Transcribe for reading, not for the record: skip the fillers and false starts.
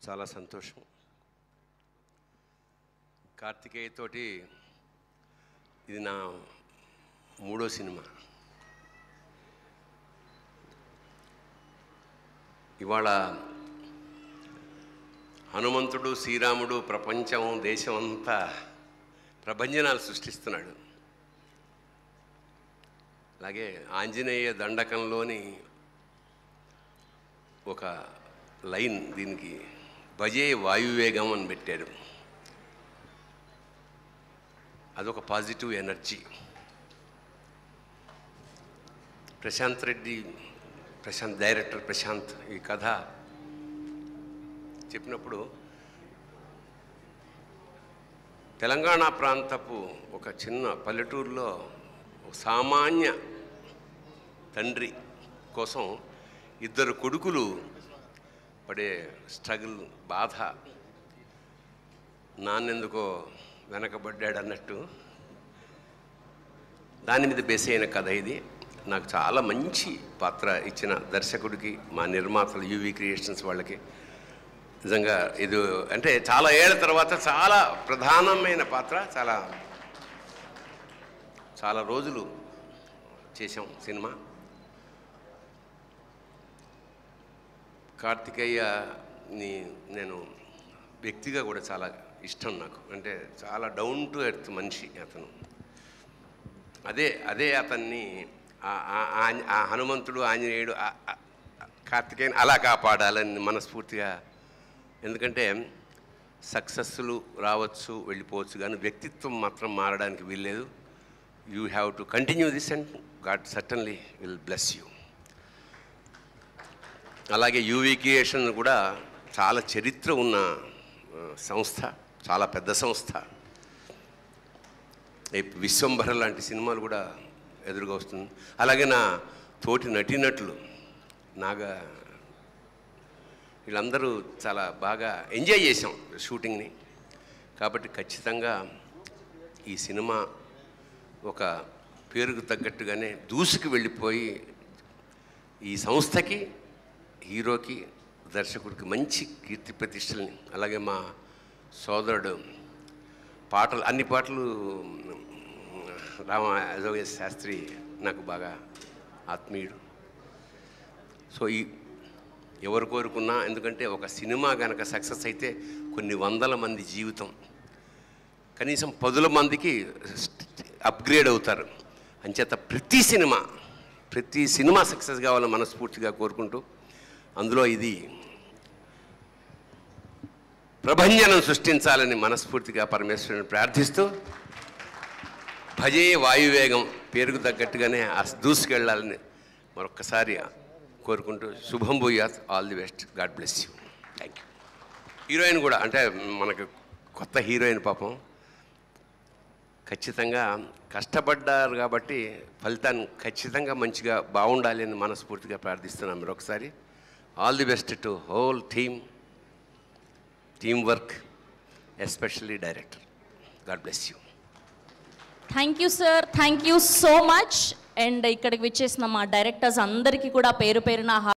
చాలా సంతోషం. కార్తికేయ తోటి ఇది నా 3వ సినిమా. ఇవాళ హనుమంతుడు, శ్రీరాముడు ప్రపంచం, దేశం అంతా ప్రభంజనాలు సృష్టిస్తున్నాడు. అలాగే ఆంజనేయ దండకంలోని ఒక లైన్ దీనికి భజే వాయువేగం అని పెట్టారు. అదొక పాజిటివ్ ఎనర్జీ. డైరెక్టర్ ప్రశాంత్ ఈ కథ చెప్పినప్పుడు తెలంగాణ ప్రాంతపు ఒక చిన్న పల్లెటూరులో ఒక సామాన్య తండ్రి కోసం 2 కొడుకులు పడే స్ట్రగుల్, బాధ, నాన్నెందుకో వెనకబడ్డాడు అన్నట్టు దాని మీద బేస్ అయిన కథ ఇది. నాకు చాలా మంచి పాత్ర ఇచ్చిన దర్శకుడికి, మా నిర్మాతలు యూవీ క్రియేషన్స్ వాళ్ళకి నిజంగా ఇది అంటే చాలా ఏళ్ళ తర్వాత చాలా ప్రధానమైన పాత్ర. చాలా రోజులు చేసాం సినిమా. కార్తికేయని నేను వ్యక్తిగా కూడా చాలా ఇష్టం నాకు. అంటే చాలా డౌన్ టు ఎర్త్ మనిషి అతను. అదే అతన్ని ఆ హనుమంతుడు, ఆంజనేయుడు, కార్తికేయని అలా కాపాడాలని మనస్ఫూర్తిగా. ఎందుకంటే సక్సెస్లు రావచ్చు, వెళ్ళిపోవచ్చు, కానీ వ్యక్తిత్వం మాత్రం మారడానికి వీల్లేదు. You have to continue this and God certainly will bless you. అలాగే యూవీ క్రియేషన్ కూడా చాలా చరిత్ర ఉన్న సంస్థ, చాలా పెద్ద సంస్థ. విశ్వంభర లాంటి సినిమాలు కూడా ఎదురుగా వస్తుంది. అలాగే నా తోటి నటీనటులు నాగా వీళ్ళందరూ చాలా బాగా ఎంజాయ్ చేసాం షూటింగ్ని. కాబట్టి ఖచ్చితంగా ఈ సినిమా ఒక పేరుకు తగ్గట్టుగానే దూసుకు వెళ్ళిపోయి ఈ సంస్థకి, హీరోకి, దర్శకుడికి మంచి కీర్తి ప్రతిష్టల్ని, అలాగే మా సోదరుడు పాటలు, అన్ని పాటలు రామజోగ శాస్త్రి నాకు బాగా ఆత్మీయుడు. సో ఎవరు కోరుకున్నా, ఎందుకంటే ఒక సినిమా కనుక సక్సెస్ అయితే కొన్ని వందల మంది జీవితం, కనీసం 10 మందికి అప్గ్రేడ్ అవుతారు. అంచేత ప్రతి సినిమా సక్సెస్ కావాలని మనస్ఫూర్తిగా కోరుకుంటూ, అందులో ఇది ప్రభంజనం సృష్టించాలని మనస్ఫూర్తిగా పరమేశ్వరుని ప్రార్థిస్తూ, భజే వాయువేగం పేరుకు తగ్గట్టుగానే దూసుకెళ్ళాలని మరొక్కసారి కోరుకుంటూ, శుభం భూయాత్, all the best, God bless you. Thank you. Heroine కూడా అంటే మనకు కొత్త హీరోయిన్ పాపం ఖచ్చితంగా కష్టపడ్డారు కాబట్టి ఫలితాన్ని ఖచ్చితంగా మంచిగా బాగుండాలి అని మనస్ఫూర్తిగా ప్రార్థిస్తున్నాం. మరొకసారి all the best to whole team work, especially director. God bless you. Thank you sir, thank you so much. And ఇక్కడికి విచ్చేసిన మా డైరెక్టర్స్ అందరికీ కూడా పేరు పేరున